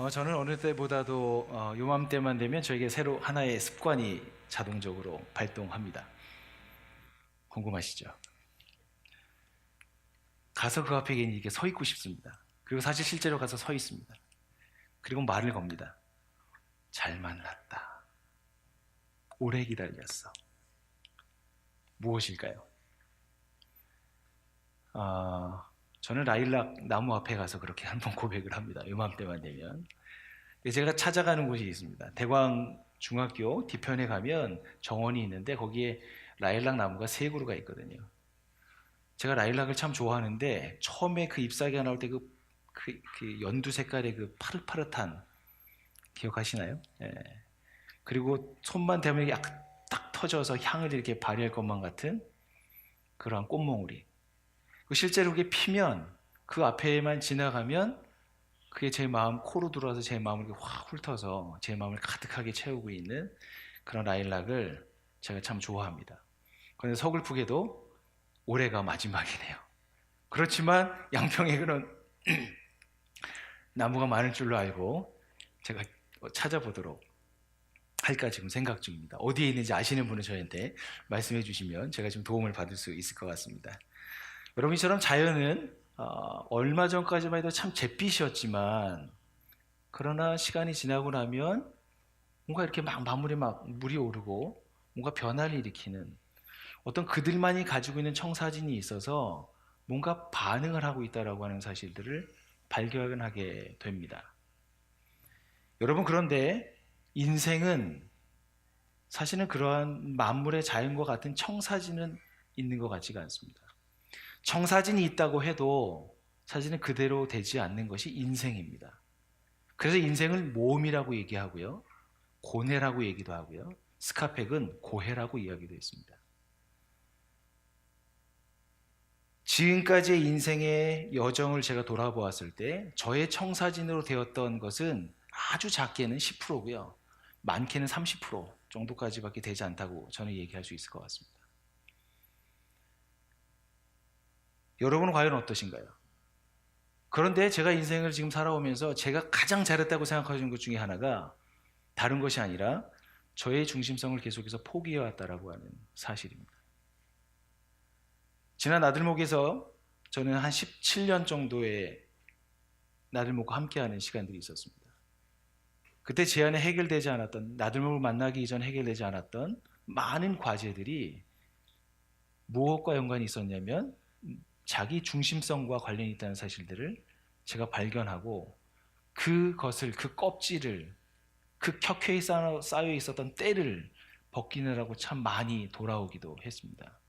저는 어느 때보다도 요맘때만 되면 저에게 새로 하나의 습관이 자동적으로 발동합니다. 궁금하시죠? 가서 그 앞에 이렇게 서 있고 싶습니다. 그리고 사실 실제로 가서 서 있습니다. 그리고 말을 겁니다. 잘 만났다. 오래 기다렸어. 무엇일까요? 저는 라일락 나무 앞에 가서 그렇게 한번 고백을 합니다. 요맘때만 되면. 제가 찾아가는 곳이 있습니다. 대광 중학교 뒤편에 가면 정원이 있는데 거기에 라일락 나무가 3그루가 있거든요. 제가 라일락을 참 좋아하는데 처음에 그 잎사귀가 나올 때 그 연두 색깔의 그 파릇파릇한 기억하시나요? 예. 그리고 손만 대면 약간 딱 터져서 향을 이렇게 발휘할 것만 같은 그러한 꽃몽우리. 실제로 그게 피면 그 앞에만 지나가면 그게 제 마음 코로 들어와서 제 마음을 확 훑어서 제 마음을 가득하게 채우고 있는 그런 라일락을 제가 참 좋아합니다. 그런데 서글프게도 올해가 마지막이네요. 그렇지만 양평에 그런 나무가 많을 줄로 알고 제가 찾아보도록 할까 지금 생각 중입니다. 어디에 있는지 아시는 분은 저한테 말씀해 주시면 제가 좀 도움을 받을 수 있을 것 같습니다. 여러분처럼 자연은 얼마 전까지만 해도 참 잿빛이었지만 그러나 시간이 지나고 나면 뭔가 이렇게 막 만물에 막 물이 오르고 뭔가 변화를 일으키는 어떤 그들만이 가지고 있는 청사진이 있어서 뭔가 반응을 하고 있다라고 하는 사실들을 발견하게 됩니다. 여러분, 그런데 인생은 사실은 그러한 만물의 자연과 같은 청사진은 있는 것 같지가 않습니다. 청사진이 있다고 해도 사실은 그대로 되지 않는 것이 인생입니다. 그래서 인생을 모험이라고 얘기하고요, 고뇌라고 얘기도 하고요, 스카펙은 고해라고 이야기도 했습니다. 지금까지의 인생의 여정을 제가 돌아보았을 때 저의 청사진으로 되었던 것은 아주 작게는 10%고요, 많게는 30% 정도까지밖에 되지 않다고 저는 얘기할 수 있을 것 같습니다. 여러분은 과연 어떠신가요? 그런데 제가 인생을 지금 살아오면서 제가 가장 잘했다고 생각하는 것 중에 하나가 다른 것이 아니라 저의 중심성을 계속해서 포기해왔다라고 하는 사실입니다. 지난 나들목에서 저는 한 17년 정도의 나들목과 함께하는 시간들이 있었습니다. 그때 제 안에 해결되지 않았던, 나들목을 만나기 이전 해결되지 않았던 많은 과제들이 무엇과 연관이 있었냐면 자기 중심성과 관련이 있다는 사실들을 제가 발견하고 그것을, 그 껍질을, 그 켜켜이 쌓여 있었던 때를 벗기느라고 참 많이 돌아오기도 했습니다.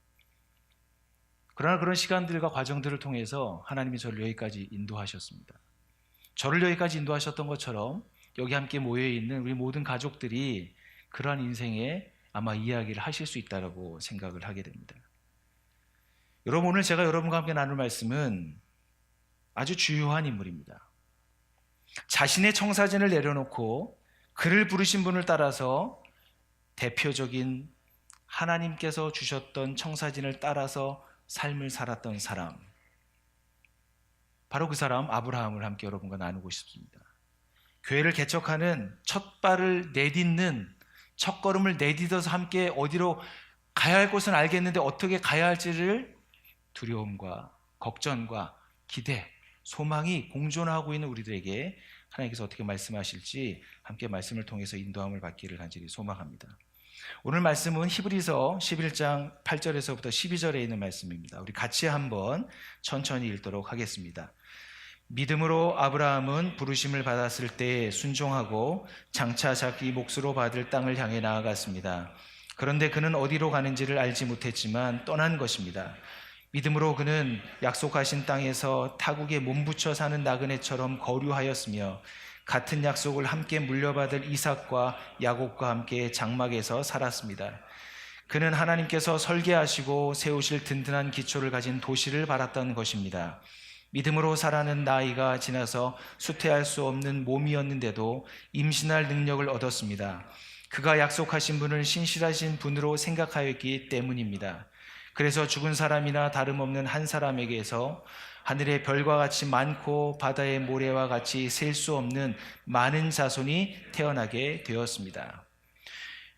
그러나 그런 시간들과 과정들을 통해서 하나님이 저를 여기까지 인도하셨습니다. 저를 여기까지 인도하셨던 것처럼 여기 함께 모여있는 우리 모든 가족들이 그러한 인생에 아마 이야기를 하실 수 있다고 생각을 하게 됩니다. 여러분, 오늘 제가 여러분과 함께 나눌 말씀은 아주 주요한 인물입니다. 자신의 청사진을 내려놓고 그를 부르신 분을 따라서 대표적인 하나님께서 주셨던 청사진을 따라서 삶을 살았던 사람, 바로 그 사람 아브라함을 함께 여러분과 나누고 싶습니다. 교회를 개척하는 첫 발을 내딛는, 첫 걸음을 내딛어서 함께 어디로 가야 할 곳은 알겠는데 어떻게 가야 할지를 두려움과 걱정과 기대, 소망이 공존하고 있는 우리들에게 하나님께서 어떻게 말씀하실지 함께 말씀을 통해서 인도함을 받기를 간절히 소망합니다. 오늘 말씀은 히브리서 11장 8절에서부터 12절에 있는 말씀입니다. 우리 같이 한번 천천히 읽도록 하겠습니다. 믿음으로 아브라함은 부르심을 받았을 때 순종하고 장차 자기 몫으로 받을 땅을 향해 나아갔습니다. 그런데 그는 어디로 가는지를 알지 못했지만 떠난 것입니다. 믿음으로 그는 약속하신 땅에서 타국에 몸붙여 사는 나그네처럼 거류하였으며 같은 약속을 함께 물려받을 이삭과 야곱과 함께 장막에서 살았습니다. 그는 하나님께서 설계하시고 세우실 든든한 기초를 가진 도시를 바랐던 것입니다. 믿음으로 사라는 나이가 지나서 수태할 수 없는 몸이었는데도 임신할 능력을 얻었습니다. 그가 약속하신 분을 신실하신 분으로 생각하였기 때문입니다. 그래서 죽은 사람이나 다름없는 한 사람에게서 하늘의 별과 같이 많고 바다의 모래와 같이 셀 수 없는 많은 자손이 태어나게 되었습니다.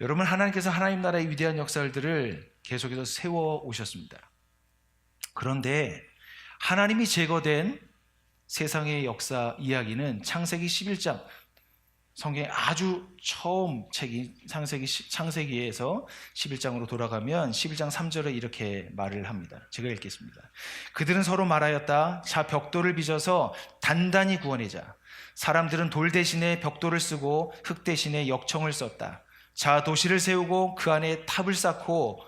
여러분, 하나님께서 하나님 나라의 위대한 역사들을 계속해서 세워 오셨습니다. 그런데 하나님이 제거된 세상의 역사 이야기는 창세기 11장, 성경의 아주 처음 책인 창세기에서 11장으로 돌아가면 11장 3절에 이렇게 말을 합니다. 제가 읽겠습니다. 그들은 서로 말하였다. 자, 벽돌을 빚어서 단단히 구워내자. 사람들은 돌 대신에 벽돌을 쓰고 흙 대신에 역청을 썼다. 자, 도시를 세우고 그 안에 탑을 쌓고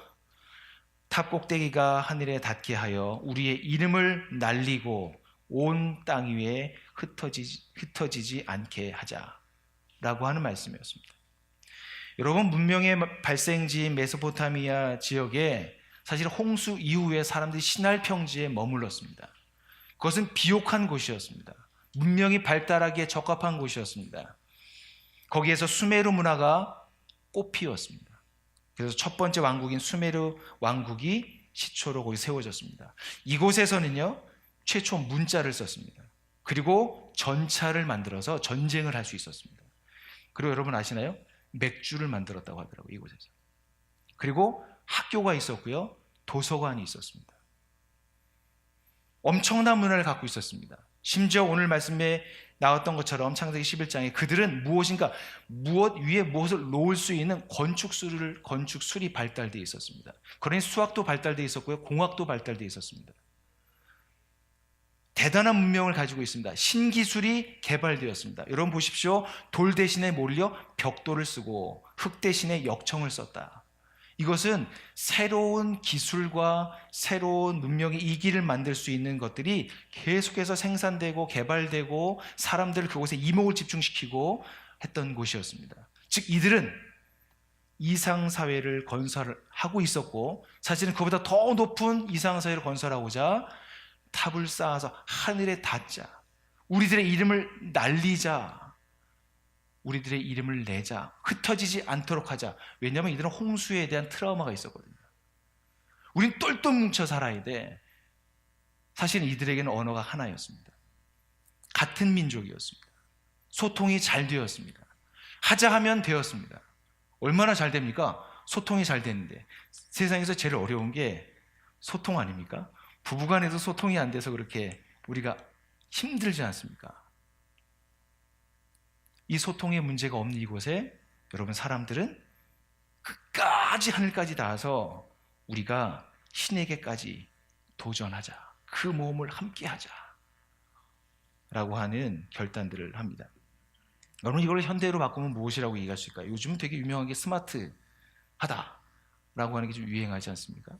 탑 꼭대기가 하늘에 닿게 하여 우리의 이름을 날리고 온 땅 위에 흩어지지 않게 하자 라고 하는 말씀이었습니다. 여러분, 문명의 발생지인 메소포타미아 지역에 사실 홍수 이후에 사람들이 신할 평지에 머물렀습니다. 그것은 비옥한 곳이었습니다. 문명이 발달하기에 적합한 곳이었습니다. 거기에서 수메르 문화가 꽃피웠습니다. 그래서 첫 번째 왕국인 수메르 왕국이 시초로 거기 세워졌습니다. 이곳에서는요, 최초 문자를 썼습니다. 그리고 전차를 만들어서 전쟁을 할 수 있었습니다. 그리고 여러분 아시나요? 맥주를 만들었다고 하더라고요, 이곳에서. 그리고 학교가 있었고요, 도서관이 있었습니다. 엄청난 문화를 갖고 있었습니다. 심지어 오늘 말씀에 나왔던 것처럼 창세기 11장에 그들은 무엇인가, 무엇 위에 무엇을 놓을 수 있는 건축술이 발달되어 있었습니다. 그러니 수학도 발달되어 있었고요, 공학도 발달되어 있었습니다. 대단한 문명을 가지고 있습니다. 신기술이 개발되었습니다. 여러분 보십시오. 돌 대신에 뭘요? 벽돌을 쓰고 흙 대신에 역청을 썼다. 이것은 새로운 기술과 새로운 문명의 이기를 만들 수 있는 것들이 계속해서 생산되고 개발되고 사람들을 그곳에 이목을 집중시키고 했던 곳이었습니다. 즉 이들은 이상사회를 건설하고 있었고, 사실은 그보다 더 높은 이상사회를 건설하고자 탑을 쌓아서 하늘에 닿자, 우리들의 이름을 날리자, 우리들의 이름을 내자, 흩어지지 않도록 하자. 왜냐하면 이들은 홍수에 대한 트라우마가 있었거든요. 우린 똘똘 뭉쳐 살아야 돼. 사실은 이들에게는 언어가 하나였습니다. 같은 민족이었습니다. 소통이 잘 되었습니다. 하자 하면 되었습니다. 얼마나 잘 됩니까? 소통이 잘 되는데. 세상에서 제일 어려운 게 소통 아닙니까? 부부간에도 소통이 안 돼서 그렇게 우리가 힘들지 않습니까? 이 소통의 문제가 없는 이곳에 여러분, 사람들은 끝까지 하늘까지 닿아서 우리가 신에게까지 도전하자, 그 모험을 함께 하자 라고 하는 결단들을 합니다. 여러분, 이걸 현대로 바꾸면 무엇이라고 얘기할 수 있을까요? 요즘은 되게 유명한 게 스마트하다 라고 하는 게 좀 유행하지 않습니까?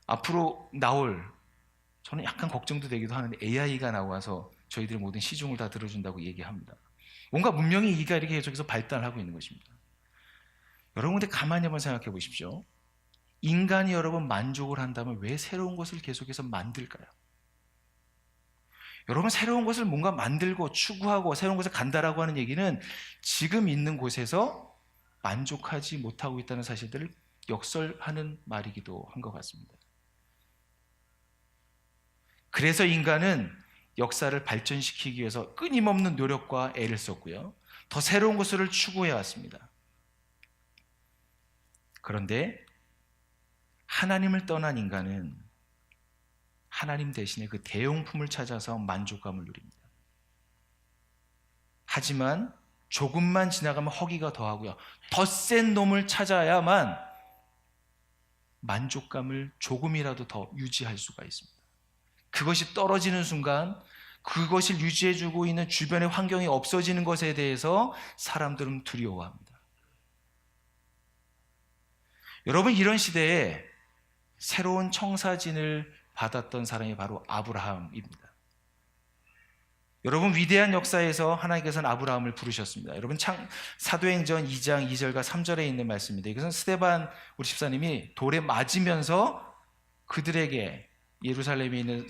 앞으로 나올, 저는 약간 걱정도 되기도 하는데, AI가 나와서 저희들의 모든 시중을 다 들어준다고 얘기합니다. 뭔가 문명의 이가 이렇게 계속해서 발달하고 있는 것입니다. 여러분, 근데 가만히 한번 생각해 보십시오. 인간이 여러분 만족을 한다면 왜 새로운 것을 계속해서 만들까요? 여러분, 새로운 것을 뭔가 만들고 추구하고 새로운 것을 간다라고 하는 얘기는 지금 있는 곳에서 만족하지 못하고 있다는 사실들을 역설하는 말이기도 한 것 같습니다. 그래서 인간은 역사를 발전시키기 위해서 끊임없는 노력과 애를 썼고요, 더 새로운 것을 추구해 왔습니다. 그런데 하나님을 떠난 인간은 하나님 대신에 그 대용품을 찾아서 만족감을 누립니다. 하지만 조금만 지나가면 허기가 더하고요, 더 센 놈을 찾아야만 만족감을 조금이라도 더 유지할 수가 있습니다. 그것이 떨어지는 순간 그것을 유지해주고 있는 주변의 환경이 없어지는 것에 대해서 사람들은 두려워합니다. 여러분, 이런 시대에 새로운 청사진을 받았던 사람이 바로 아브라함입니다. 여러분, 위대한 역사에서 하나님께서는 아브라함을 부르셨습니다. 여러분, 사도행전 2장 2절과 3절에 있는 말씀입니다. 이것은 스데반 우리 집사님이 돌에 맞으면서 그들에게, 예루살렘에 있는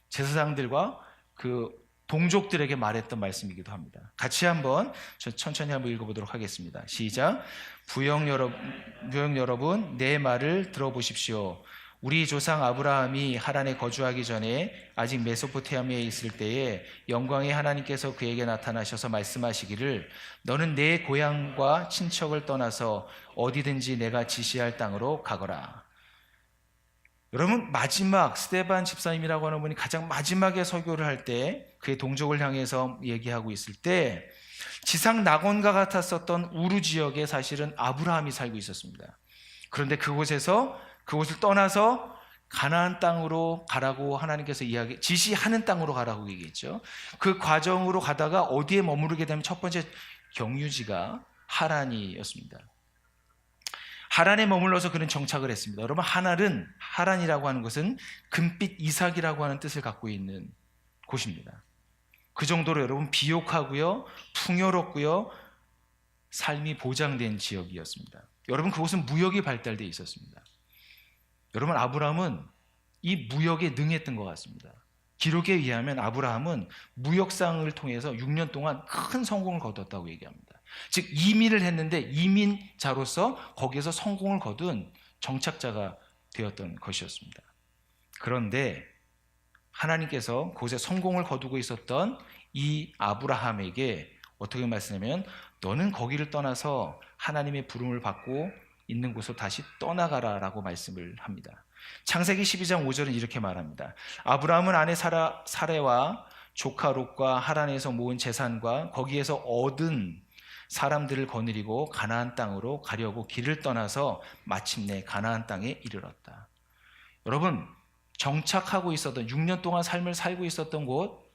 제사장들과 그 동족들에게 말했던 말씀이기도 합니다. 같이 한번 천천히 한번 읽어보도록 하겠습니다. 시작. 부영 여러분, 내 말을 들어보십시오. 우리 조상 아브라함이 하란에 거주하기 전에 아직 메소포타미아에 있을 때에 영광의 하나님께서 그에게 나타나셔서 말씀하시기를 너는 내 고향과 친척을 떠나서 어디든지 내가 지시할 땅으로 가거라. 여러분, 마지막 스데반 집사님이라고 하는 분이 가장 마지막에 설교를 할 때 그의 동족을 향해서 얘기하고 있을 때 지상 낙원과 같았었던 우르 지역에 사실은 아브라함이 살고 있었습니다. 그런데 그곳을 떠나서 가나안 땅으로 가라고 하나님께서 지시하는 땅으로 가라고 얘기했죠. 그 과정으로 가다가 어디에 머무르게 되면 첫 번째 경유지가 하란이었습니다. 하란에 머물러서 그는 정착을 했습니다. 여러분, 하란이라고 하는 것은 금빛 이삭이라고 하는 뜻을 갖고 있는 곳입니다. 그 정도로 여러분 비옥하고요, 풍요롭고요, 삶이 보장된 지역이었습니다. 여러분, 그곳은 무역이 발달되어 있었습니다. 여러분, 아브라함은 이 무역에 능했던 것 같습니다. 기록에 의하면 아브라함은 무역상을 통해서 6년 동안 큰 성공을 거뒀다고 얘기합니다. 즉 이민을 했는데 이민자로서 거기에서 성공을 거둔 정착자가 되었던 것이었습니다. 그런데 하나님께서 그곳에 성공을 거두고 있었던 이 아브라함에게 어떻게 말씀하냐면 너는 거기를 떠나서 하나님의 부름을 받고 있는 곳으로 다시 떠나가라라고 말씀을 합니다. 창세기 12장 5절은 이렇게 말합니다. 아브라함은 아내 사레와 조카 롯과 하란에서 모은 재산과 거기에서 얻은 사람들을 거느리고 가나안 땅으로 가려고 길을 떠나서 마침내 가나안 땅에 이르렀다. 여러분, 정착하고 있었던 6년 동안 삶을 살고 있었던 곳,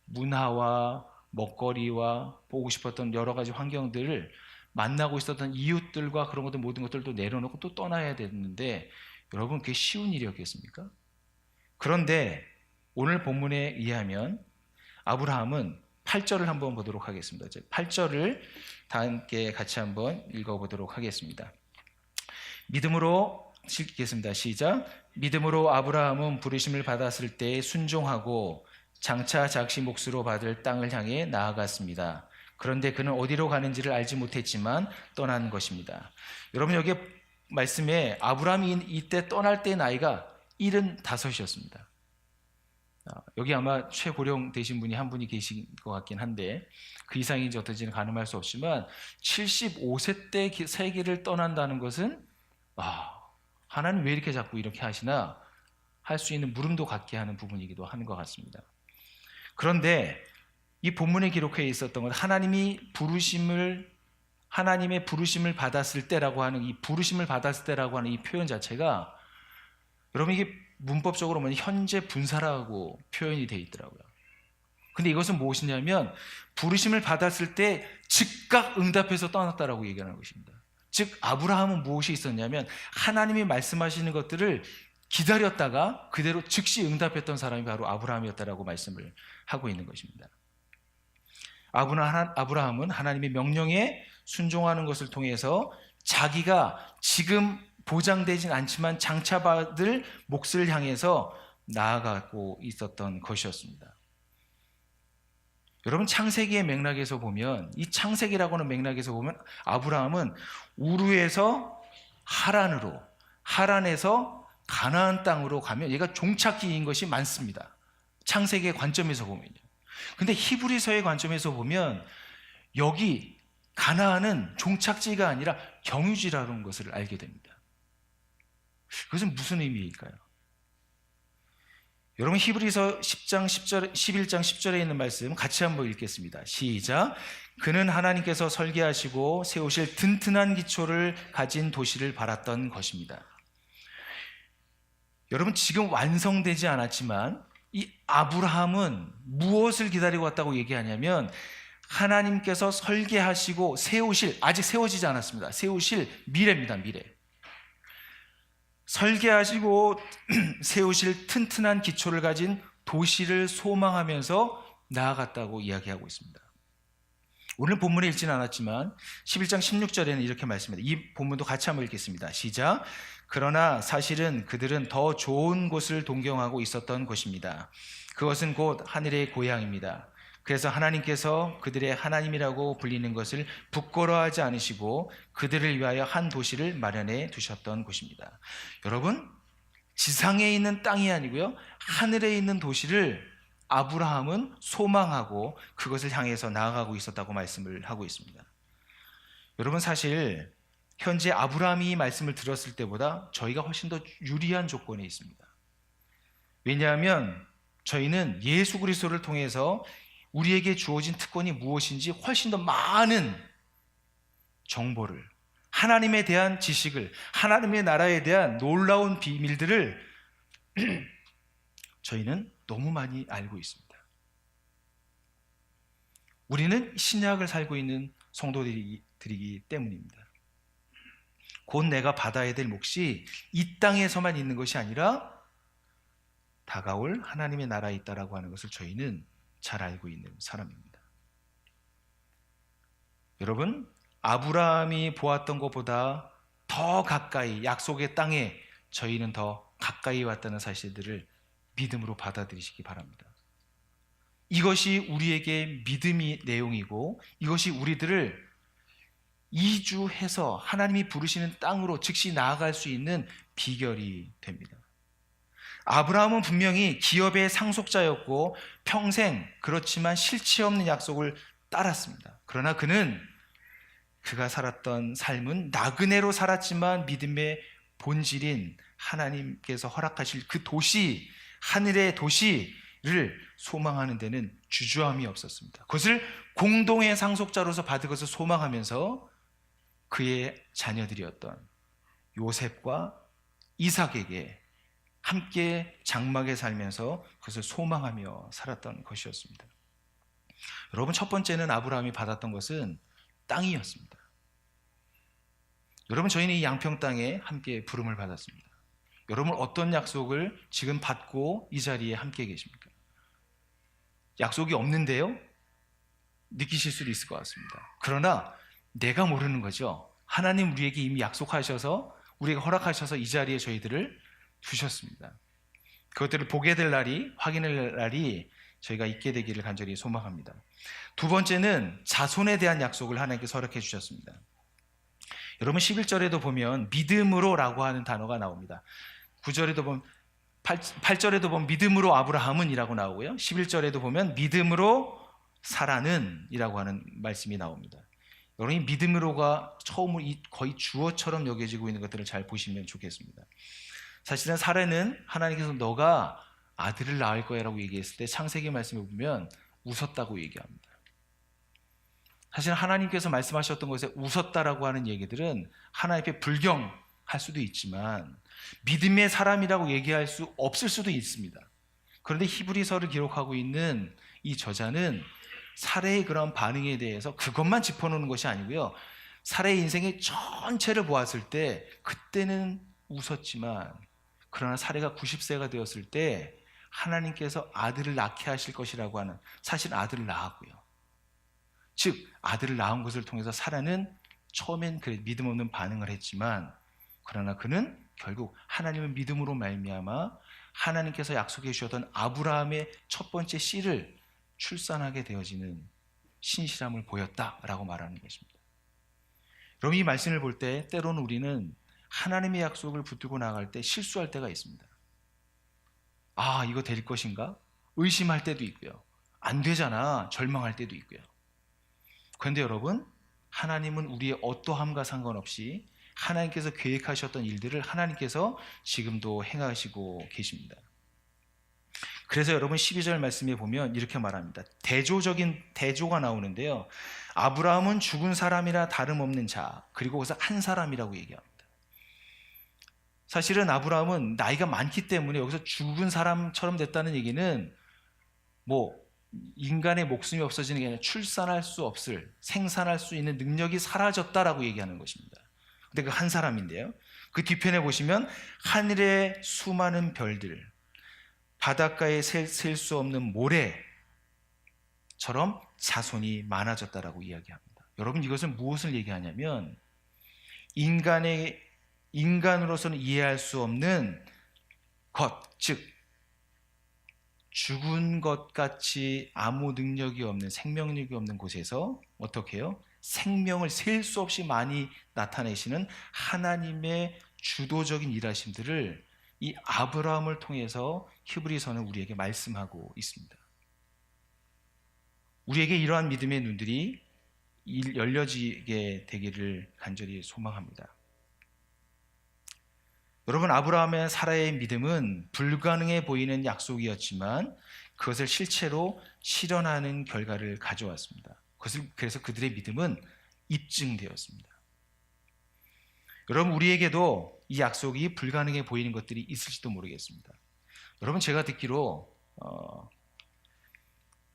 문화와 먹거리와 보고 싶었던 여러 가지 환경들을 만나고 있었던 이웃들과 그런 것들 모든 것들도 내려놓고 또 떠나야 되는데 여러분, 그게 쉬운 일이었겠습니까? 그런데 오늘 본문에 의하면 아브라함은 8절을 한번 보도록 하겠습니다. 8절을 다 함께 같이 한번 읽어보도록 하겠습니다. 믿음으로 읽겠습니다. 시작. 믿음으로 아브라함은 부르심을 받았을 때 순종하고 장차 자기 몫으로 받을 땅을 향해 나아갔습니다. 그런데 그는 어디로 가는지를 알지 못했지만 떠난 것입니다. 여러분, 여기 말씀에 아브라함이 이때 떠날 때 나이가 75이었습니다. 여기 아마 최고령 되신 분이 한 분이 계신 것 같긴 한데 그 이상인지 어떤지는 가늠할 수 없지만 75세 때 세계를 떠난다는 것은 하나님 왜 이렇게 자꾸 이렇게 하시나 할 수 있는 물음도 갖게 하는 부분이기도 하는 것 같습니다. 그런데 이 본문에 기록해 있었던 건 하나님의 부르심을 받았을 때라고 하는 이 부르심을 받았을 때라고 하는 이 표현 자체가 여러분 이게 문법적으로 보면 현재 분사라고 표현이 되어 있더라고요. 근데 이것은 무엇이냐면 부르심을 받았을 때 즉각 응답해서 떠났다라고 얘기하는 것입니다. 즉 아브라함은 무엇이 있었냐면 하나님이 말씀하시는 것들을 기다렸다가 그대로 즉시 응답했던 사람이 바로 아브라함이었다라고 말씀을 하고 있는 것입니다. 아브라함은 하나님의 명령에 순종하는 것을 통해서 자기가 지금 보장되진 않지만 장차 받을 몫을 향해서 나아가고 있었던 것이었습니다. 여러분, 창세기의 맥락에서 보면 이 창세기라고 하는 맥락에서 보면 아브라함은 우르에서 하란에서 가나안 땅으로 가면 얘가 종착지인 것이 많습니다. 창세기의 관점에서 보면요. 근데 히브리서의 관점에서 보면 여기 가나안은 종착지가 아니라 경유지라는 것을 알게 됩니다. 그것은 무슨 의미일까요? 여러분, 히브리서 11장 10절에 있는 말씀 같이 한번 읽겠습니다. 시작. 그는 하나님께서 설계하시고 세우실 튼튼한 기초를 가진 도시를 바랐던 것입니다. 여러분, 지금 완성되지 않았지만 이 아브라함은 무엇을 기다리고 왔다고 얘기하냐면 하나님께서 설계하시고 세우실, 아직 세워지지 않았습니다. 세우실 미래입니다. 미래. 설계하시고 세우실 튼튼한 기초를 가진 도시를 소망하면서 나아갔다고 이야기하고 있습니다. 오늘 본문에 읽지는 않았지만 11장 16절에는 이렇게 말씀합니다. 이 본문도 같이 한번 읽겠습니다. 시작. 그러나 사실은 그들은 더 좋은 곳을 동경하고 있었던 것입니다. 그것은 곧 하늘의 고향입니다. 그래서 하나님께서 그들의 하나님이라고 불리는 것을 부끄러워하지 않으시고 그들을 위하여 한 도시를 마련해 두셨던 곳입니다. 여러분, 지상에 있는 땅이 아니고요, 하늘에 있는 도시를 아브라함은 소망하고 그것을 향해서 나아가고 있었다고 말씀을 하고 있습니다. 여러분, 사실 현재 아브라함이 이 말씀을 들었을 때보다 저희가 훨씬 더 유리한 조건에 있습니다. 왜냐하면 저희는 예수 그리스도를 통해서 우리에게 주어진 특권이 무엇인지 훨씬 더 많은 정보를, 하나님에 대한 지식을, 하나님의 나라에 대한 놀라운 비밀들을 저희는 너무 많이 알고 있습니다. 우리는 신약을 살고 있는 성도들이기 때문입니다. 곧 내가 받아야 될 몫이 이 땅에서만 있는 것이 아니라 다가올 하나님의 나라에 있다라고 하는 것을 저희는 잘 알고 있는 사람입니다. 여러분, 아브라함이 보았던 것보다 더 가까이 약속의 땅에 저희는 더 가까이 왔다는 사실들을 믿음으로 받아들이시기 바랍니다. 이것이 우리에게 믿음의 내용이고 이것이 우리들을 이주해서 하나님이 부르시는 땅으로 즉시 나아갈 수 있는 비결이 됩니다. 아브라함은 분명히 기업의 상속자였고 평생 그렇지만 실체 없는 약속을 따랐습니다. 그러나 그가 살았던 삶은 나그네로 살았지만 믿음의 본질인 하나님께서 허락하실 그 도시, 하늘의 도시를 소망하는 데는 주저함이 없었습니다. 그것을 공동의 상속자로서 받은 것을 소망하면서 그의 자녀들이었던 요셉과 이삭에게 함께 장막에 살면서 그것을 소망하며 살았던 것이었습니다. 여러분, 첫 번째는 아브라함이 받았던 것은 땅이었습니다. 여러분, 저희는 이 양평 땅에 함께 부름을 받았습니다. 여러분, 어떤 약속을 지금 받고 이 자리에 함께 계십니까? 약속이 없는데요? 느끼실 수도 있을 것 같습니다. 그러나 내가 모르는 거죠. 하나님 우리에게 이미 약속하셔서, 우리에게 허락하셔서 이 자리에 저희들을 두셨습니다. 그것들을 보게 될 날이, 확인할 날이 저희가 있게 되기를 간절히 소망합니다. 두 번째는 자손에 대한 약속을 하나님께서 허락해 주셨습니다. 여러분, 11절에도 보면 믿음으로라고 하는 단어가 나옵니다. 9절에도 보면 8절에도 보면 믿음으로 아브라함은 이라고 나오고요, 11절에도 보면 믿음으로 사라는 이라고 하는 말씀이 나옵니다. 여러분, 이 믿음으로가 처음으로 거의 주어처럼 여겨지고 있는 것들을 잘 보시면 좋겠습니다. 사실은 사라는 하나님께서 너가 아들을 낳을 거야 라고 얘기했을 때 창세기 말씀을 보면 웃었다고 얘기합니다. 사실 하나님께서 말씀하셨던 것에 웃었다라고 하는 얘기들은 하나님 앞에 불경할 수도 있지만 믿음의 사람이라고 얘기할 수 없을 수도 있습니다. 그런데 히브리서를 기록하고 있는 이 저자는 사라의 그런 반응에 대해서 그것만 짚어놓는 것이 아니고요, 사라의 인생의 전체를 보았을 때 그때는 웃었지만 그러나 사라가 90세가 되었을 때 하나님께서 아들을 낳게 하실 것이라고 하는, 사실 아들을 낳았고요, 즉 아들을 낳은 것을 통해서 사라는 처음엔 믿음 없는 반응을 했지만 그러나 그는 결국 하나님의 믿음으로 말미암아 하나님께서 약속해 주셨던 아브라함의 첫 번째 씨를 출산하게 되어지는 신실함을 보였다라고 말하는 것입니다. 여러분, 이 말씀을 볼 때 때로는 우리는 하나님의 약속을 붙들고 나갈 때 실수할 때가 있습니다. 아, 이거 될 것인가? 의심할 때도 있고요, 안 되잖아 절망할 때도 있고요. 그런데 여러분, 하나님은 우리의 어떠함과 상관없이 하나님께서 계획하셨던 일들을 하나님께서 지금도 행하시고 계십니다. 그래서 여러분 12절 말씀에 보면 이렇게 말합니다. 대조가 나오는데요, 아브라함은 죽은 사람이라 다름없는 자, 그리고 거기서 한 사람이라고 얘기합니다. 사실은 아브라함은 나이가 많기 때문에 여기서 죽은 사람처럼 됐다는 얘기는 인간의 목숨이 없어지는 게 아니라 출산할 수 없을, 생산할 수 있는 능력이 사라졌다라고 얘기하는 것입니다. 근데 그 한 사람인데요, 그 뒤편에 보시면 하늘의 수많은 별들, 바닷가에 셀 수 없는 모래처럼 자손이 많아졌다라고 이야기합니다. 여러분, 이것은 무엇을 얘기하냐면 인간으로서는 이해할 수 없는 것, 즉 죽은 것 같이 아무 능력이 없는, 생명력이 없는 곳에서 어떻게 해요? 생명을 셀 수 없이 많이 나타내시는 하나님의 주도적인 일하심들을 이 아브라함을 통해서 히브리서는 우리에게 말씀하고 있습니다. 우리에게 이러한 믿음의 눈들이 열려지게 되기를 간절히 소망합니다. 여러분, 아브라함의 사라의 믿음은 불가능해 보이는 약속이었지만 그것을 실체로 실현하는 결과를 가져왔습니다. 그래서 그들의 믿음은 입증되었습니다. 여러분, 우리에게도 이 약속이 불가능해 보이는 것들이 있을지도 모르겠습니다. 여러분, 제가 듣기로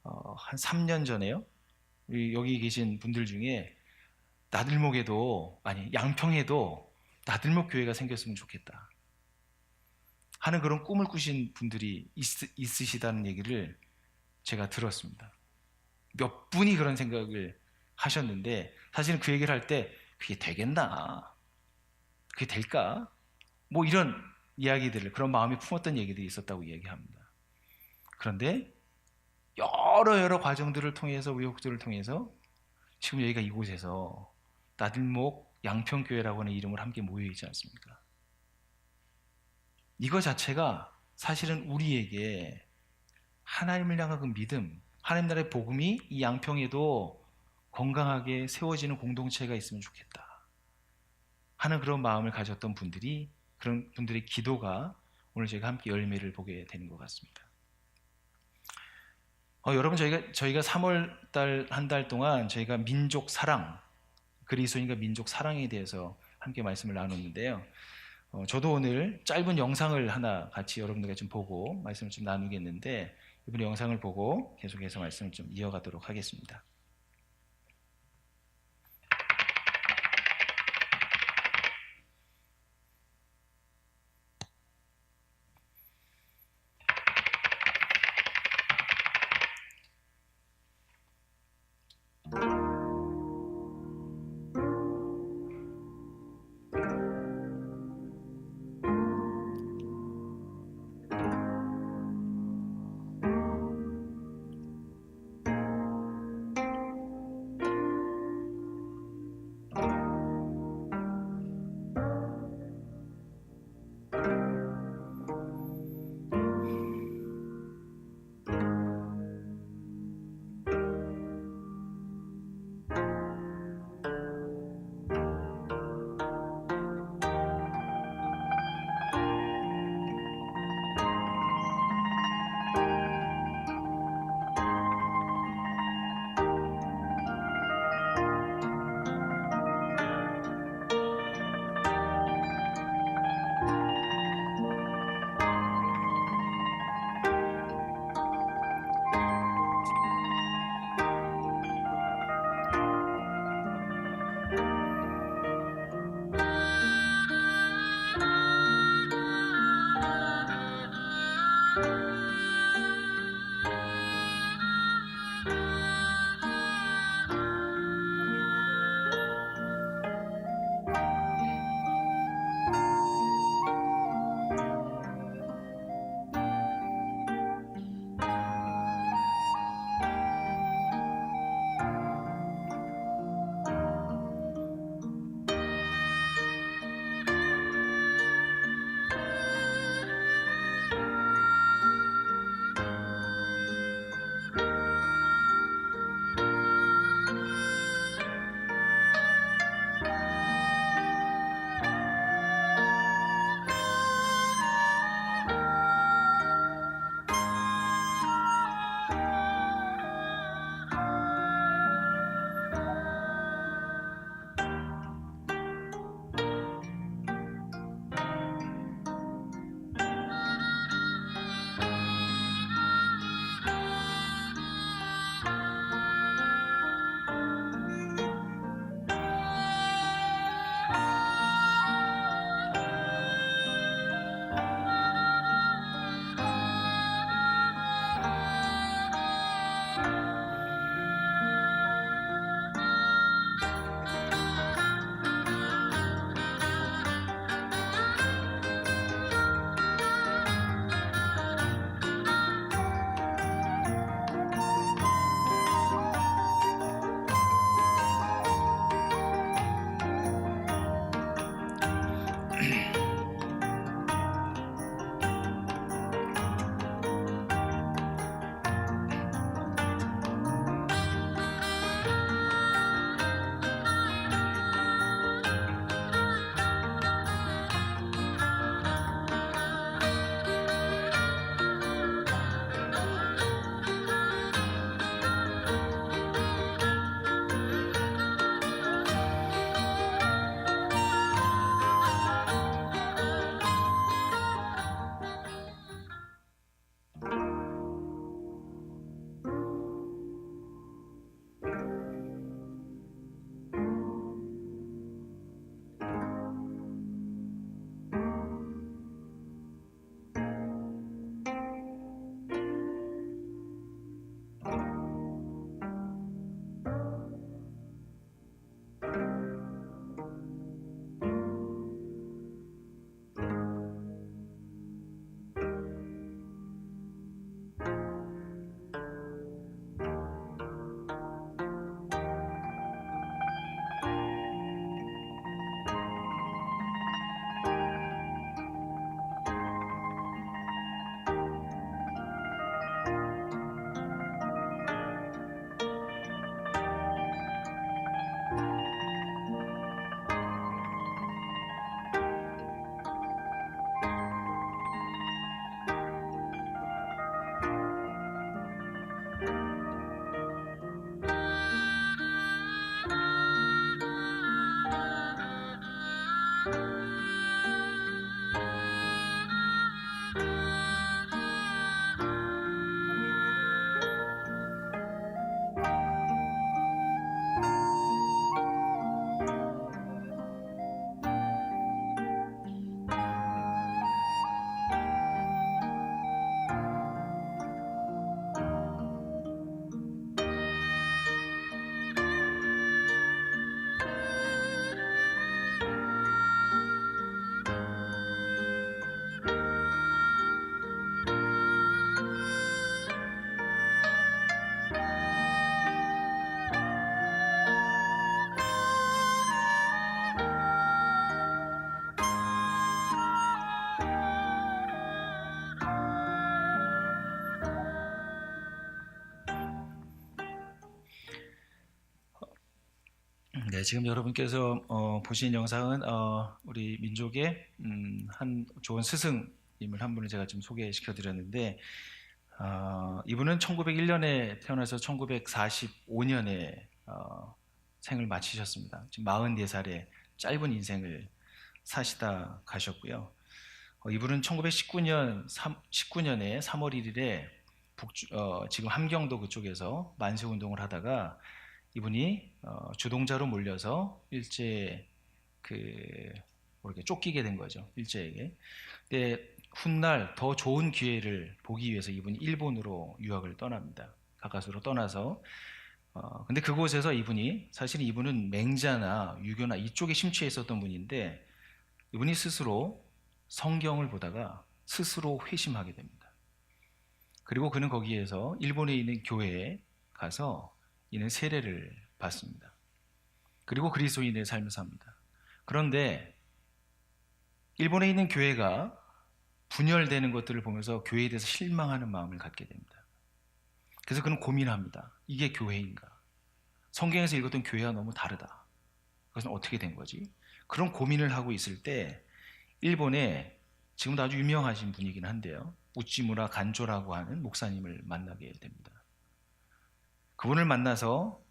한 3년 전에요, 여기 계신 분들 중에 양평에도 나들목 교회가 생겼으면 좋겠다 하는 그런 꿈을 꾸신 분들이 있으시다는 얘기를 제가 들었습니다. 몇 분이 그런 생각을 하셨는데, 사실은 그 얘기를 할 때 그게 되겠나? 그게 될까? 뭐 이런 이야기들을, 그런 마음이 품었던 얘기들이 있었다고 얘기합니다. 그런데 여러 과정들을 통해서, 우여곡절을 통해서 지금 여기가 이곳에서 나들목 양평교회라고 하는 이름을 함께 모여있지 않습니까? 이거 자체가 사실은 우리에게 하나님을 향한 그 믿음, 하나님 나라의 복음이 이 양평에도 건강하게 세워지는 공동체가 있으면 좋겠다 하는 그런 마음을 가졌던 분들이, 그런 분들의 기도가 오늘 저희가 함께 열매를 보게 되는 것 같습니다. 여러분, 저희가 3월달 한 달 동안 저희가 민족 사랑, 그리스도인과 민족 사랑에 대해서 함께 말씀을 나눴는데요. 저도 오늘 짧은 영상을 하나 같이 여러분들과 좀 보고 말씀을 좀 나누겠는데, 이번 영상을 보고 계속해서 말씀을 좀 이어가도록 하겠습니다. 네, 지금 여러분께서 보신 영상은 우리 민족의 한 좋은 스승님을 한 분을 제가 좀 소개시켜 드렸는데, 이분은 1901년에 태어나서 1945년에 생을 마치셨습니다. 지금 44살의 짧은 인생을 사시다 가셨고요. 이분은 1919년에 3월 1일에 지금 함경도 그쪽에서 만세운동을 하다가 이분이 주동자로 몰려서 일제 모르게 쫓기게 된 거죠, 일제에게. 근데 훗날 더 좋은 기회를 보기 위해서 이분이 일본으로 유학을 떠납니다. 가까스로 떠나서 근데 그곳에서 사실 이분은 맹자나 유교나 이쪽에 심취해 있었던 분인데, 이분이 스스로 성경을 보다가 스스로 회심하게 됩니다. 그리고 그는 거기에서 일본에 있는 교회에 가서 이는 세례를 받습니다. 그리고 그리스도인의 삶을 삽니다. 그런데 일본에 있는 교회가 분열되는 것들을 보면서 교회에 대해서 실망하는 마음을 갖게 됩니다. 그래서 그는 고민합니다. 이게 교회인가? 성경에서 읽었던 교회와 너무 다르다. 그것은 어떻게 된 거지? 그런 고민을 하고 있을 때 일본에 지금도 아주 유명하신 분이긴 한데요, 우찌무라 간조라고 하는 목사님을 만나게 됩니다. 그분을 만나서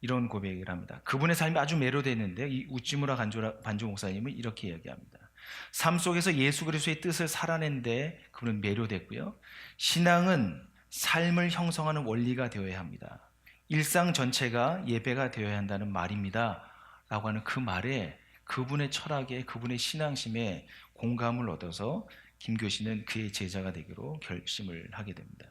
이런 고백을 합니다. 그분의 삶이 아주 매료되는데, 이 우찌무라 간조 목사님은 이렇게 이야기합니다. 삶 속에서 예수 그리스도의 뜻을 살아낸 데 그분은 매료됐고요. 신앙은 삶을 형성하는 원리가 되어야 합니다. 일상 전체가 예배가 되어야 한다는 말입니다. 라고 하는 그 말에 그분의 철학에, 그분의 신앙심에 공감을 얻어서 김교신은 그의 제자가 되기로 결심을 하게 됩니다.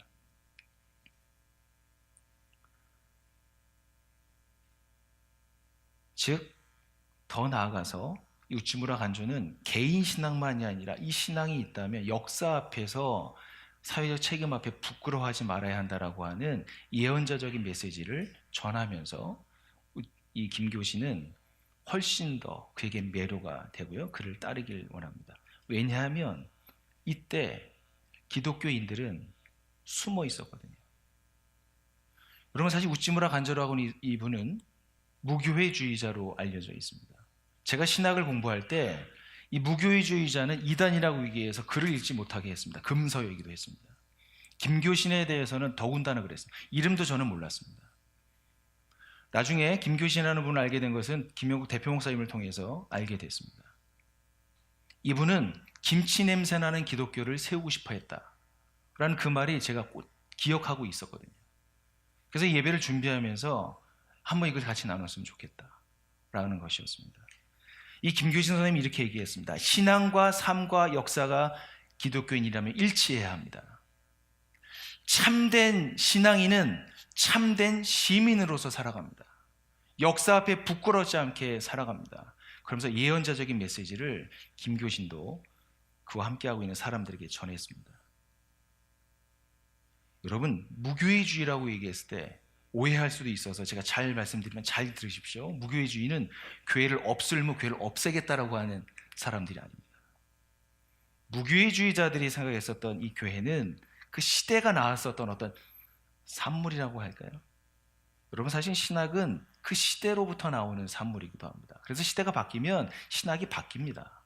즉, 더 나아가서 우찌무라 간조는 개인 신앙만이 아니라 이 신앙이 있다면 역사 앞에서, 사회적 책임 앞에 부끄러워하지 말아야 한다라고 하는 예언자적인 메시지를 전하면서 이 김교신은 훨씬 더 그에게 매료가 되고요, 그를 따르길 원합니다. 왜냐하면 이때 기독교인들은 숨어 있었거든요. 여러분, 사실 우찌무라 간조라고 하는 이분은 무교회주의자로 알려져 있습니다. 제가 신학을 공부할 때 이 무교회주의자는 이단이라고 얘기해서 글을 읽지 못하게 했습니다. 금서이기도 했습니다. 김교신에 대해서는 더군다나 그랬습니다. 이름도 저는 몰랐습니다. 나중에 김교신이라는 분을 알게 된 것은 김영국 대표 목사님을 통해서 알게 됐습니다. 이분은 김치 냄새 나는 기독교를 세우고 싶어 했다라는 그 말이 제가 꼭 기억하고 있었거든요. 그래서 예배를 준비하면서 한번 이걸 같이 나눴으면 좋겠다라는 것이었습니다. 이 김교신 선생님이 이렇게 얘기했습니다. 신앙과 삶과 역사가 기독교인이라면 일치해야 합니다. 참된 신앙인은 참된 시민으로서 살아갑니다. 역사 앞에 부끄럽지 않게 살아갑니다. 그러면서 예언자적인 메시지를 김교신도 그와 함께하고 있는 사람들에게 전했습니다. 여러분, 무교회주의라고 얘기했을 때 오해할 수도 있어서 제가 잘 말씀드리면 잘 들으십시오. 무교회주의는 교회를 없을무 교회를 없애겠다라고 하는 사람들이 아닙니다. 무교회주의자들이 생각했었던 이 교회는 그 시대가 나왔었던 어떤 산물이라고 할까요? 여러분, 사실 신학은 그 시대로부터 나오는 산물이기도 합니다. 그래서 시대가 바뀌면 신학이 바뀝니다.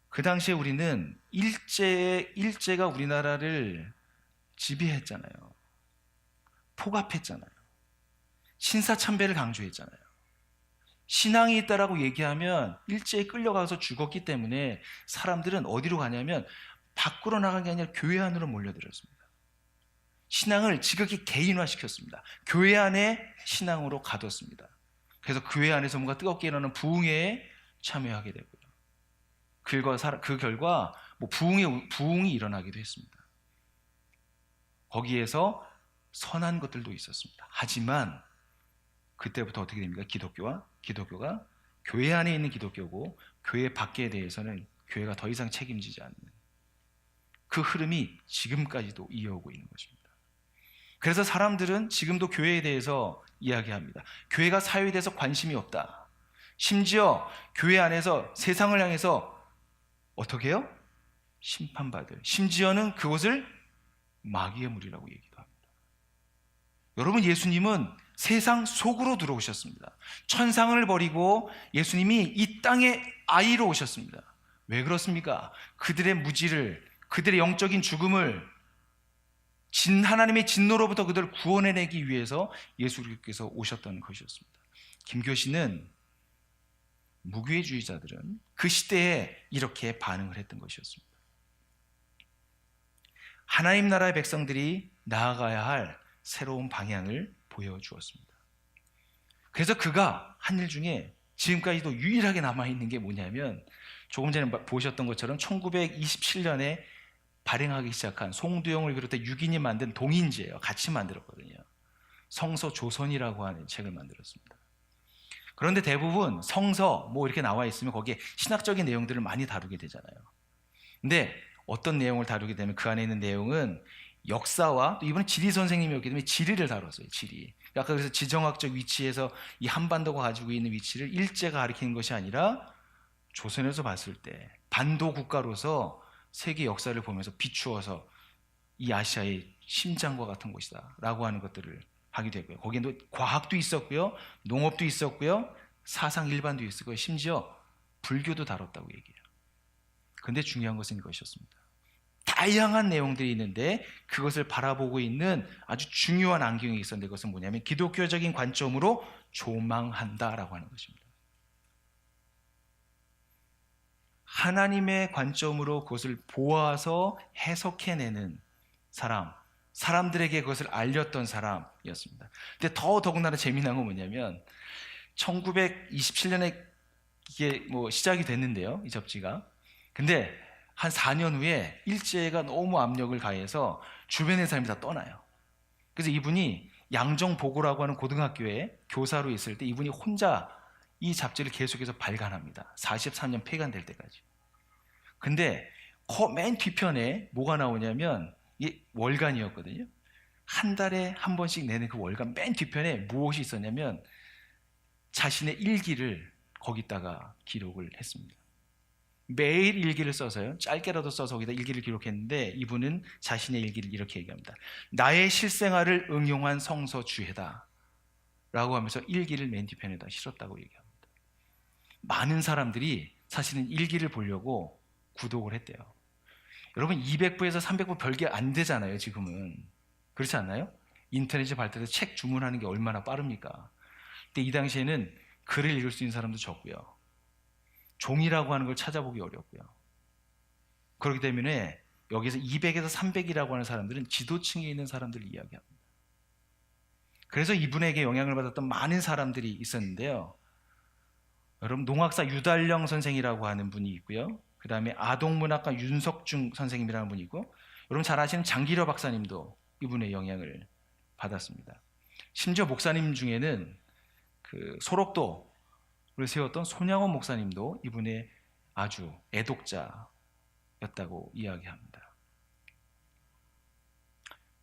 그 당시에 우리는 일제가 우리나라를 지배했잖아요. 폭압했잖아요. 신사참배를 강조했잖아요. 신앙이 있다라고 얘기하면 일제히 끌려가서 죽었기 때문에 사람들은 어디로 가냐면 밖으로 나간 게 아니라 교회 안으로 몰려들었습니다. 신앙을 지극히 개인화시켰습니다. 교회 안에 신앙으로 가뒀습니다. 그래서 교회 안에서 뭔가 뜨겁게 일어나는 부흥회에 참여하게 되고요. 그 결과 부흥이 일어나기도 했습니다. 거기에서 선한 것들도 있었습니다. 하지만 그때부터 어떻게 됩니까? 기독교가 교회 안에 있는 기독교고 교회 밖에 대해서는 교회가 더 이상 책임지지 않는 그 흐름이 지금까지도 이어오고 있는 것입니다. 그래서 사람들은 지금도 교회에 대해서 이야기합니다. 교회가 사회에 대해서 관심이 없다. 심지어 교회 안에서 세상을 향해서 어떻게 해요? 심판받을, 심지어는 그것을 마귀의 무리라고 얘기도 합니다. 여러분, 예수님은 세상 속으로 들어오셨습니다. 천상을 버리고 예수님이 이 땅에 아이로 오셨습니다. 왜 그렇습니까? 그들의 무지를, 그들의 영적인 죽음을 하나님의 진노로부터 그들을 구원해내기 위해서 예수님께서 오셨던 것이었습니다. 김교신은 무교회주의자들은 그 시대에 이렇게 반응을 했던 것이었습니다. 하나님 나라의 백성들이 나아가야 할 새로운 방향을 보여주었습니다. 그래서 그가 한 일 중에 지금까지도 유일하게 남아있는 게 뭐냐면, 조금 전에 보셨던 것처럼 1927년에 발행하기 시작한 송두영을 비롯해 6인이 만든 동인지예요. 같이 만들었거든요. 성서 조선이라고 하는 책을 만들었습니다. 그런데 대부분 성서 이렇게 나와 있으면 거기에 신학적인 내용들을 많이 다루게 되잖아요. 근데 어떤 내용을 다루게 되면 그 안에 있는 내용은 역사와, 또 이번에 지리 선생님이었기 때문에 지리를 다뤘어요. 지리. 아까 그래서 지정학적 위치에서 이 한반도가 가지고 있는 위치를 일제가 가리키는 것이 아니라 조선에서 봤을 때 반도 국가로서 세계 역사를 보면서 비추어서 이 아시아의 심장과 같은 곳이다 라고 하는 것들을 하게 되고요. 거기에도 과학도 있었고요, 농업도 있었고요, 사상 일반도 있었고요, 심지어 불교도 다뤘다고 얘기해요. 그런데 중요한 것은 이것이었습니다. 다양한 내용들이 있는데 그것을 바라보고 있는 아주 중요한 안경이 있었는데, 그것은 뭐냐면 기독교적인 관점으로 조망한다라고 하는 것입니다. 하나님의 관점으로 그것을 보아서 해석해내는 사람들에게 그것을 알렸던 사람이었습니다. 근데 더군다나 재미난 건 뭐냐면 1927년에 이게 시작이 됐는데요, 이 접지가. 근데 한 4년 후에 일제가 너무 압력을 가해서 주변의 사람이 다 떠나요. 그래서 이분이 양정보고라고 하는 고등학교에 교사로 있을 때 이분이 혼자 이 잡지를 계속해서 발간합니다. 43년 폐간될 때까지. 근데 맨 뒤편에 뭐가 나오냐면 이게 월간이었거든요. 한 달에 한 번씩 내는 그 월간 맨 뒤편에 무엇이 있었냐면 자신의 일기를 거기다가 기록을 했습니다. 매일 일기를 써서요, 짧게라도 써서 거기다 일기를 기록했는데, 이분은 자신의 일기를 이렇게 얘기합니다. 나의 실생활을 응용한 성서주해다 라고 하면서 일기를 맨 뒤편에다 실었다고 얘기합니다. 많은 사람들이 사실은 일기를 보려고 구독을 했대요. 여러분, 200부에서 300부 별게 안 되잖아요, 지금은. 그렇지 않나요? 인터넷에 발달해서 책 주문하는 게 얼마나 빠릅니까? 근데 이 당시에는 글을 읽을 수 있는 사람도 적고요, 종이라고 하는 걸 찾아보기 어렵고요. 그렇기 때문에 여기서 200에서 300이라고 하는 사람들은 지도층에 있는 사람들을 이야기합니다. 그래서 이분에게 영향을 받았던 많은 사람들이 있었는데요. 여러분, 농학사 유달령 선생이라고 하는 분이 있고요, 그 다음에 아동문학가 윤석중 선생님이라는 분이 있고, 여러분 잘 아시는 장기려 박사님도 이분의 영향을 받았습니다. 심지어 목사님 중에는 그 소록도를 세웠던 손양원 목사님도 이분의 아주 애독자였다고 이야기합니다.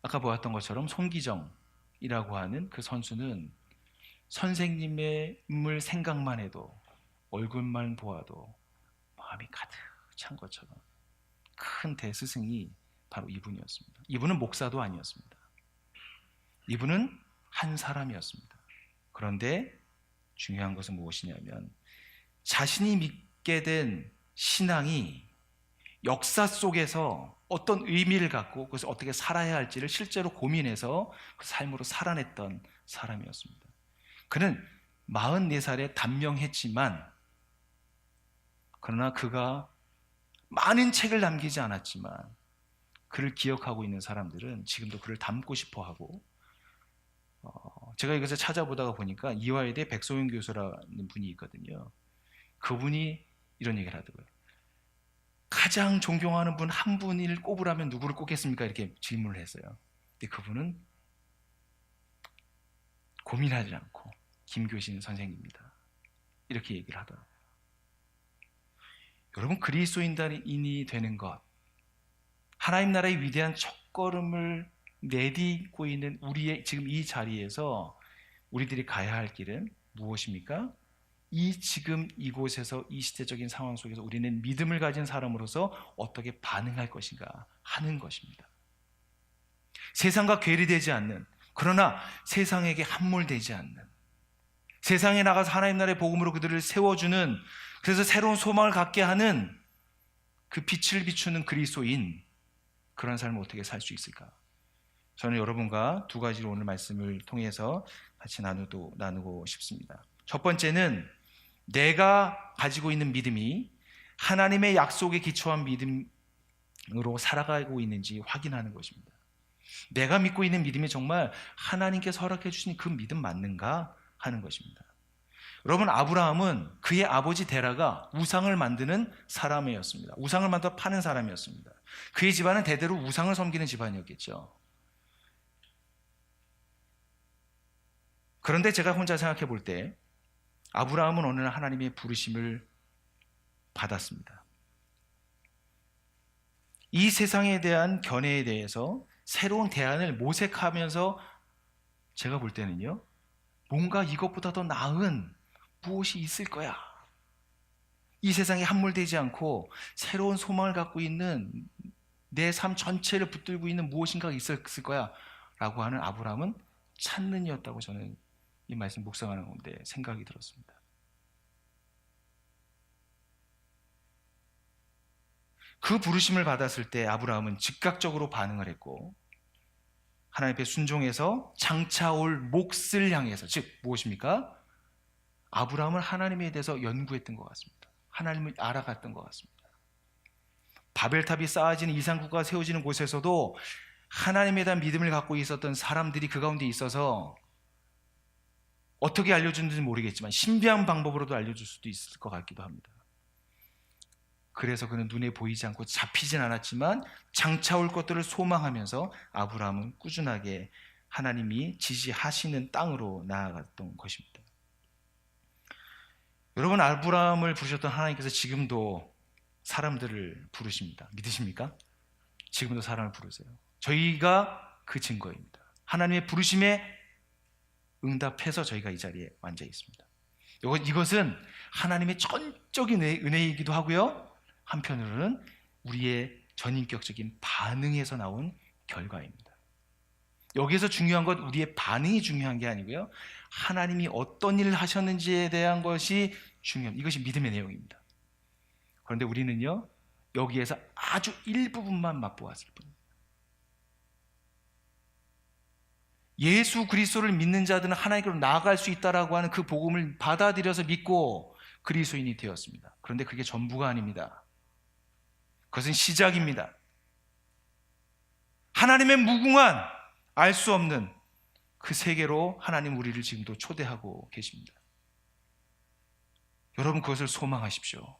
아까 보았던 것처럼 손기정이라고 하는 그 선수는 선생님의 인물 생각만 해도, 얼굴만 보아도 마음이 가득 찬 것처럼 큰 대스승이 바로 이분이었습니다. 이분은 목사도 아니었습니다. 이분은 한 사람이었습니다. 그런데 중요한 것은 무엇이냐면 자신이 믿게 된 신앙이 역사 속에서 어떤 의미를 갖고 그것을 어떻게 살아야 할지를 실제로 고민해서 그 삶으로 살아냈던 사람이었습니다. 그는 44살에 단명했지만, 그러나 그가 많은 책을 남기지 않았지만 그를 기억하고 있는 사람들은 지금도 그를 닮고 싶어하고, 제가 이것을 찾아보다가 보니까 이화여대 백소영 교수라는 분이 있거든요. 그분이 이런 얘기를 하더라고요. 가장 존경하는 분 한 분을 꼽으라면 누구를 꼽겠습니까? 이렇게 질문을 했어요. 근데 그분은 고민하지 않고 김교신 선생님입니다. 이렇게 얘기를 하더라고요. 여러분, 그리스도인이 되는 것, 하나님 나라의 위대한 첫걸음을 내딛고 있는 우리의 지금 이 자리에서 우리들이 가야 할 길은 무엇입니까? 지금 이곳에서 이 시대적인 상황 속에서 우리는 믿음을 가진 사람으로서 어떻게 반응할 것인가 하는 것입니다. 세상과 괴리되지 않는, 그러나 세상에게 함몰되지 않는, 세상에 나가서 하나님 나라의 복음으로 그들을 세워주는, 그래서 새로운 소망을 갖게 하는 그 빛을 비추는 그리스도인, 그런 삶을 어떻게 살 수 있을까? 저는 여러분과 두 가지로 오늘 말씀을 통해서 같이 나누고 싶습니다. 첫 번째는 내가 가지고 있는 믿음이 하나님의 약속에 기초한 믿음으로 살아가고 있는지 확인하는 것입니다. 내가 믿고 있는 믿음이 정말 하나님께서 허락해 주신 그 믿음 맞는가 하는 것입니다. 여러분, 아브라함은 그의 아버지 데라가 우상을 만드는 사람이었습니다. 우상을 만들어 파는 사람이었습니다. 그의 집안은 대대로 우상을 섬기는 집안이었겠죠. 그런데 제가 혼자 생각해 볼 때 아브라함은 어느 날 하나님의 부르심을 받았습니다. 이 세상에 대한 견해에 대해서 새로운 대안을 모색하면서 제가 볼 때는요, 뭔가 이것보다 더 나은 무엇이 있을 거야. 이 세상에 함몰되지 않고 새로운 소망을 갖고 있는, 내 삶 전체를 붙들고 있는 무엇인가가 있었을 거야 라고 하는 아브라함은 찾는 이였다고 저는 이 말씀 묵상하는 가운데 생각이 들었습니다. 그 부르심을 받았을 때 아브라함은 즉각적으로 반응을 했고, 하나님 앞에 순종해서 장차 올 몫을 향해서, 즉 무엇입니까? 아브라함은 하나님에 대해서 연구했던 것 같습니다. 하나님을 알아갔던 것 같습니다. 바벨탑이 쌓아지는 이상국가가 세워지는 곳에서도 하나님에 대한 믿음을 갖고 있었던 사람들이 그 가운데 있어서 어떻게 알려주는지 모르겠지만 신비한 방법으로도 알려줄 수도 있을 것 같기도 합니다. 그래서 그는 눈에 보이지 않고 잡히진 않았지만 장차 올 것들을 소망하면서 아브라함은 꾸준하게 하나님이 지시하시는 땅으로 나아갔던 것입니다. 여러분, 아브라함을 부르셨던 하나님께서 지금도 사람들을 부르십니다. 믿으십니까? 지금도 사람을 부르세요. 저희가 그 증거입니다. 하나님의 부르심에 응답해서 저희가 이 자리에 앉아 있습니다. 이것은 하나님의 전적인 은혜이기도 하고요, 한편으로는 우리의 전인격적인 반응에서 나온 결과입니다. 여기에서 중요한 건 우리의 반응이 중요한 게 아니고요, 하나님이 어떤 일을 하셨는지에 대한 것이 중요합니다. 이것이 믿음의 내용입니다. 그런데 우리는요, 여기에서 아주 일부분만 맛보았을 뿐입니다. 예수 그리스도를 믿는 자들은 하나님께로 나아갈 수 있다라고 하는 그 복음을 받아들여서 믿고 그리스도인이 되었습니다. 그런데 그게 전부가 아닙니다. 그것은 시작입니다. 하나님의 무궁한, 알 수 없는 그 세계로 하나님 우리를 지금도 초대하고 계십니다. 여러분, 그것을 소망하십시오.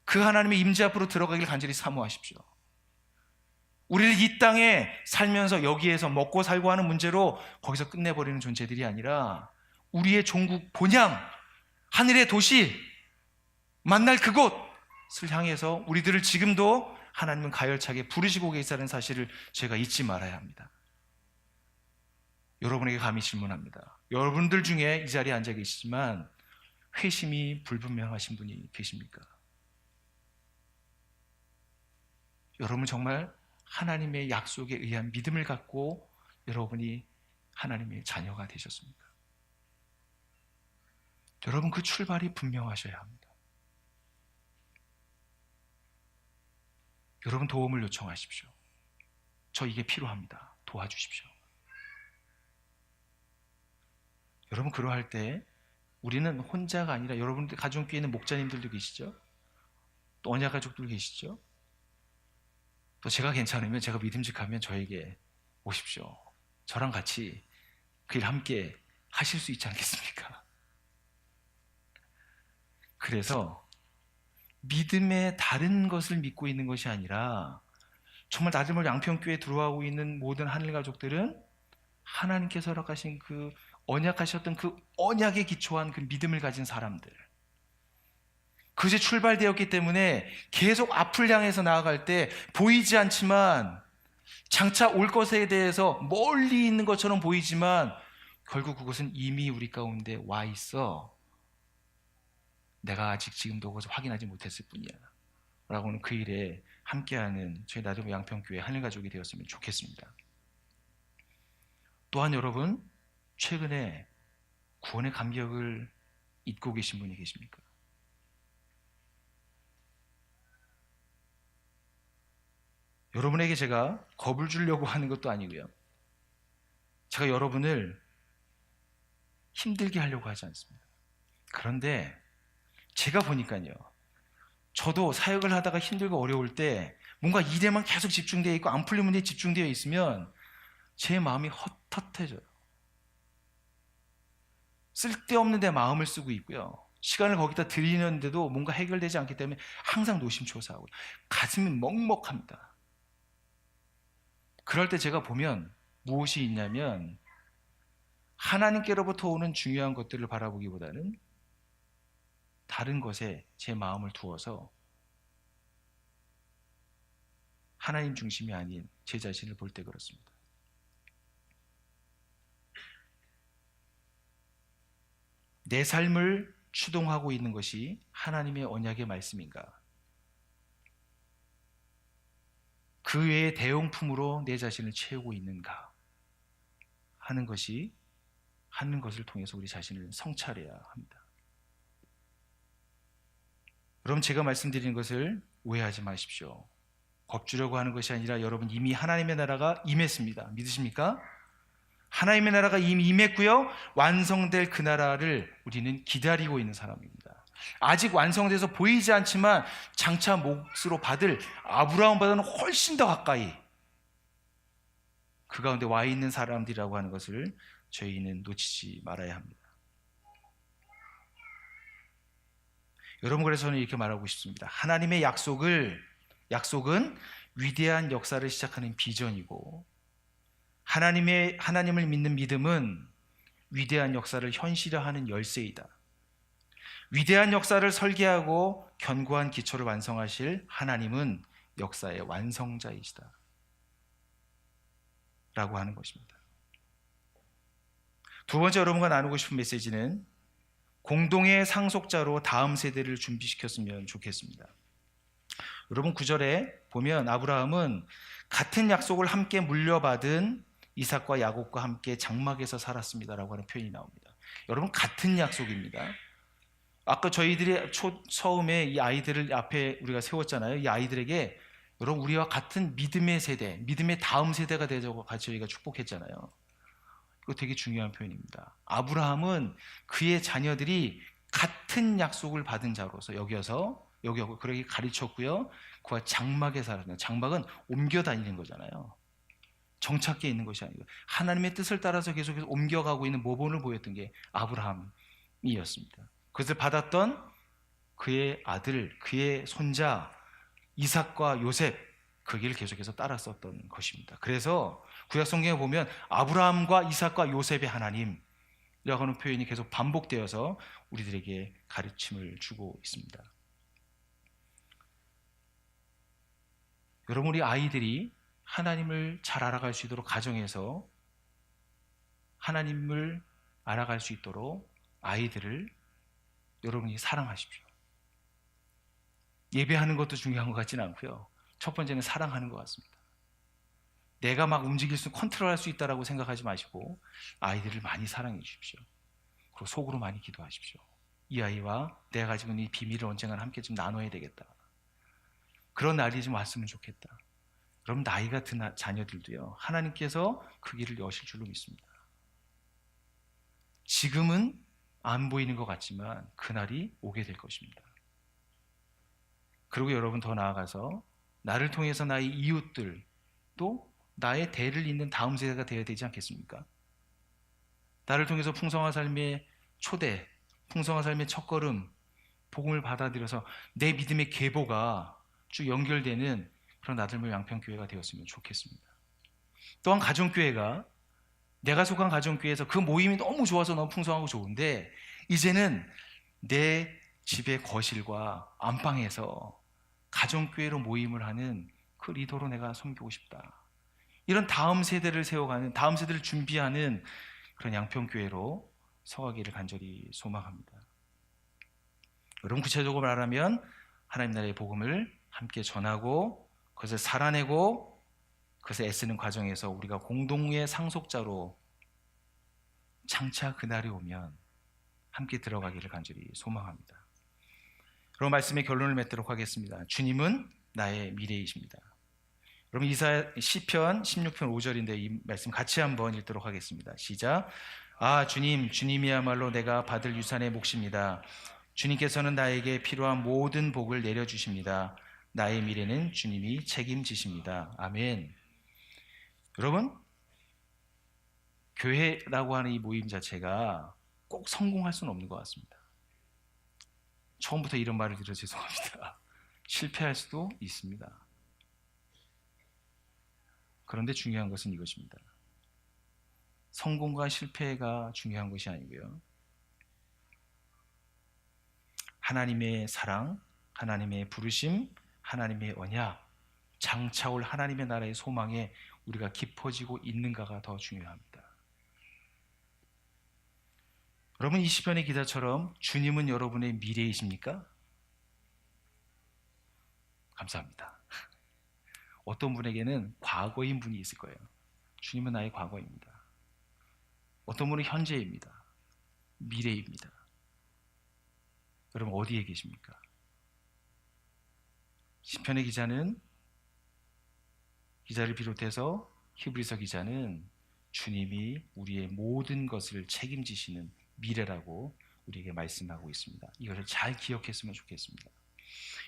그 하나님의 임재 앞으로 들어가길 간절히 사모하십시오. 우리를 이 땅에 살면서 여기에서 먹고 살고 하는 문제로 거기서 끝내버리는 존재들이 아니라 우리의 종국 본향, 하늘의 도시, 만날 그곳을 향해서 우리들을 지금도 하나님은 가열차게 부르시고 계시다는 사실을 제가 잊지 말아야 합니다. 여러분에게 감히 질문합니다. 여러분들 중에 이 자리에 앉아 계시지만 회심이 불분명하신 분이 계십니까? 여러분 정말 하나님의 약속에 의한 믿음을 갖고 여러분이 하나님의 자녀가 되셨습니까? 여러분, 그 출발이 분명하셔야 합니다. 여러분, 도움을 요청하십시오. 저 이게 필요합니다. 도와주십시오. 여러분 그러할 때 우리는 혼자가 아니라 여러분들 가정교회 있는 목자님들도 계시죠? 또 언약 가족들 계시죠? 또 제가 괜찮으면, 제가 믿음직하면 저에게 오십시오. 저랑 같이 그 일 함께 하실 수 있지 않겠습니까? 그래서 믿음의 다른 것을 믿고 있는 것이 아니라 정말 나들모 양평교회에 들어오고 있는 모든 하늘 가족들은 하나님께서 허락하신 그 언약하셨던 그 언약에 기초한 그 믿음을 가진 사람들, 그것이 출발되었기 때문에 계속 앞을 향해서 나아갈 때 보이지 않지만 장차 올 것에 대해서 멀리 있는 것처럼 보이지만 결국 그것은 이미 우리 가운데 와 있어. 내가 아직 지금도 그것을 확인하지 못했을 뿐이야 라고는 그 일에 함께하는 저희 나들모 양평교회 하늘가족이 되었으면 좋겠습니다. 또한 여러분, 최근에 구원의 감격을 잊고 계신 분이 계십니까? 여러분에게 제가 겁을 주려고 하는 것도 아니고요, 제가 여러분을 힘들게 하려고 하지 않습니다. 그런데 제가 보니까요, 저도 사역을 하다가 힘들고 어려울 때 뭔가 일에만 계속 집중되어 있고 안 풀린 문제에 집중되어 있으면 제 마음이 헛헛해져요. 쓸데없는 데 마음을 쓰고 있고요, 시간을 거기다 들이는데도 뭔가 해결되지 않기 때문에 항상 노심초사하고 가슴이 먹먹합니다. 그럴 때 제가 보면 무엇이 있냐면, 하나님께로부터 오는 중요한 것들을 바라보기보다는 다른 것에 제 마음을 두어서 하나님 중심이 아닌 제 자신을 볼 때 그렇습니다. 내 삶을 추동하고 있는 것이 하나님의 언약의 말씀인가? 그 외의 대용품으로 내 자신을 채우고 있는가 하는 것을 통해서 우리 자신을 성찰해야 합니다. 여러분, 제가 말씀드리는 것을 오해하지 마십시오. 겁주려고 하는 것이 아니라 여러분 이미 하나님의 나라가 임했습니다. 믿으십니까? 하나님의 나라가 이미 임했고요, 완성될 그 나라를 우리는 기다리고 있는 사람입니다. 아직 완성돼서 보이지 않지만 장차 몫으로 받을 아브라함보다는 훨씬 더 가까이 그 가운데 와 있는 사람들이라고 하는 것을 저희는 놓치지 말아야 합니다. 여러분, 그래서 저는 이렇게 말하고 싶습니다. 하나님의 약속은 위대한 역사를 시작하는 비전이고, 하나님을 믿는 믿음은 위대한 역사를 현실화하는 열쇠이다. 위대한 역사를 설계하고 견고한 기초를 완성하실 하나님은 역사의 완성자이시다 라고 하는 것입니다. 두 번째 여러분과 나누고 싶은 메시지는 공동의 상속자로 다음 세대를 준비시켰으면 좋겠습니다. 여러분 9절에 보면 아브라함은 같은 약속을 함께 물려받은 이삭과 야곱과 함께 장막에서 살았습니다라고 하는 표현이 나옵니다. 여러분, 같은 약속입니다. 아까 저희들이 처음에 이 아이들을 앞에 우리가 세웠잖아요. 이 아이들에게 여러분 우리와 같은 믿음의 세대, 믿음의 다음 세대가 되자고 같이 저희가 축복했잖아요. 이거 되게 중요한 표현입니다. 아브라함은 그의 자녀들이 같은 약속을 받은 자로서 여기고 그렇게 가르쳤고요, 그와 장막에 살았습니다. 장막은 옮겨 다니는 거잖아요. 정착해 있는 것이 아니고 하나님의 뜻을 따라서 계속해서 옮겨가고 있는 모범을 보였던 게 아브라함이었습니다. 그것을 받았던 그의 아들, 그의 손자 이삭과 요셉, 그 길을 계속해서 따랐었던 것입니다. 그래서 구약 성경에 보면 아브라함과 이삭과 요셉의 하나님이라고 하는 표현이 계속 반복되어서 우리들에게 가르침을 주고 있습니다. 여러분, 우리 아이들이 하나님을 잘 알아갈 수 있도록 가정에서 하나님을 알아갈 수 있도록 아이들을 여러분이 사랑하십시오. 예배하는 것도 중요한 것 같지는 않고요, 첫 번째는 사랑하는 것 같습니다. 내가 막 움직일 수, 컨트롤할 수 있다라고 생각하지 마시고 아이들을 많이 사랑해 주십시오. 그리고 속으로 많이 기도하십시오. 이 아이와 내가 가지고 있는 이 비밀을 언젠가 함께 좀 나눠야 되겠다. 그런 날이 좀 왔으면 좋겠다. 그럼 나이가 든 자녀들도요, 하나님께서 그 길을 여실 줄로 믿습니다. 지금은 안 보이는 것 같지만 그날이 오게 될 것입니다. 그리고 여러분 더 나아가서 나를 통해서 나의 이웃들 또 나의 대를 잇는 다음 세대가 되어야 되지 않겠습니까? 나를 통해서 풍성한 삶의 초대, 풍성한 삶의 첫걸음, 복음을 받아들여서 내 믿음의 계보가 쭉 연결되는 그런 나들모 양평교회가 되었으면 좋겠습니다. 또한 가정교회가 내가 속한 가정교회에서 그 모임이 너무 좋아서 너무 풍성하고 좋은데 이제는 내 집의 거실과 안방에서 가정교회로 모임을 하는 그 리더로 내가 섬기고 싶다. 이런 다음 세대를 세워가는, 다음 세대를 준비하는 그런 양평교회로 서가기를 간절히 소망합니다. 여러분 구체적으로 말하면 하나님 나라의 복음을 함께 전하고 그것을 살아내고 그것을 애쓰는 과정에서 우리가 공동의 상속자로 장차 그날이 오면 함께 들어가기를 간절히 소망합니다. 그럼 말씀의 결론을 맺도록 하겠습니다. 주님은 나의 미래이십니다. 여러분 시편 16편 5절인데 이 말씀 같이 한번 읽도록 하겠습니다. 시작. 아 주님, 주님이야말로 내가 받을 유산의 몫입니다. 주님께서는 나에게 필요한 모든 복을 내려주십니다. 나의 미래는 주님이 책임지십니다. 아멘. 여러분, 교회라고 하는 이 모임 자체가 꼭 성공할 수는 없는 것 같습니다. 처음부터 이런 말을 드려 죄송합니다. 실패할 수도 있습니다. 그런데 중요한 것은 이것입니다. 성공과 실패가 중요한 것이 아니고요. 하나님의 사랑, 하나님의 부르심, 하나님의 언약, 장차올 하나님의 나라의 소망에 우리가 깊어지고 있는가가 더 중요합니다. 여러분 이 시편의 기자처럼 주님은 여러분의 미래이십니까? 감사합니다. 어떤 분에게는 과거인 분이 있을 거예요. 주님은 나의 과거입니다. 어떤 분은 현재입니다. 미래입니다. 여러분 어디에 계십니까? 시편의 기자를 비롯해서 히브리서 기자는 주님이 우리의 모든 것을 책임지시는 미래라고 우리에게 말씀하고 있습니다. 이것을 잘 기억했으면 좋겠습니다.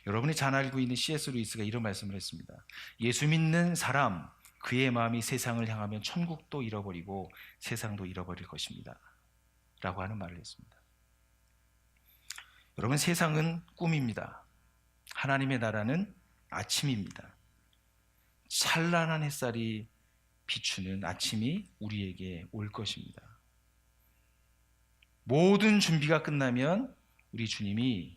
여러분이 잘 알고 있는 C.S. 루이스가 이런 말씀을 했습니다. 예수 믿는 사람, 그의 마음이 세상을 향하면 천국도 잃어버리고 세상도 잃어버릴 것입니다. 라고 하는 말을 했습니다. 여러분 세상은 꿈입니다. 하나님의 나라는 아침입니다. 찬란한 햇살이 비추는 아침이 우리에게 올 것입니다. 모든 준비가 끝나면 우리 주님이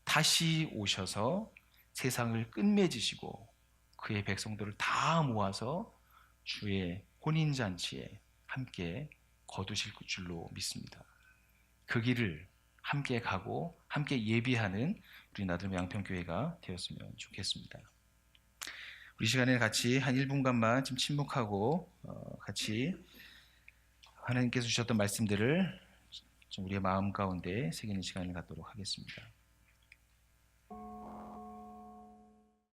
다시 오셔서 세상을 끝맺으시고 그의 백성들을 다 모아서 주의 혼인잔치에 함께 거두실 줄로 믿습니다. 그 길을 함께 가고 함께 예비하는 우리 나들모 양평교회가 되었으면 좋겠습니다. 우리 시간에 같이 한 1분간만 좀 침묵하고 같이 하나님께서 주셨던 말씀들을 좀 우리의 마음 가운데 새기는 시간을 갖도록 하겠습니다.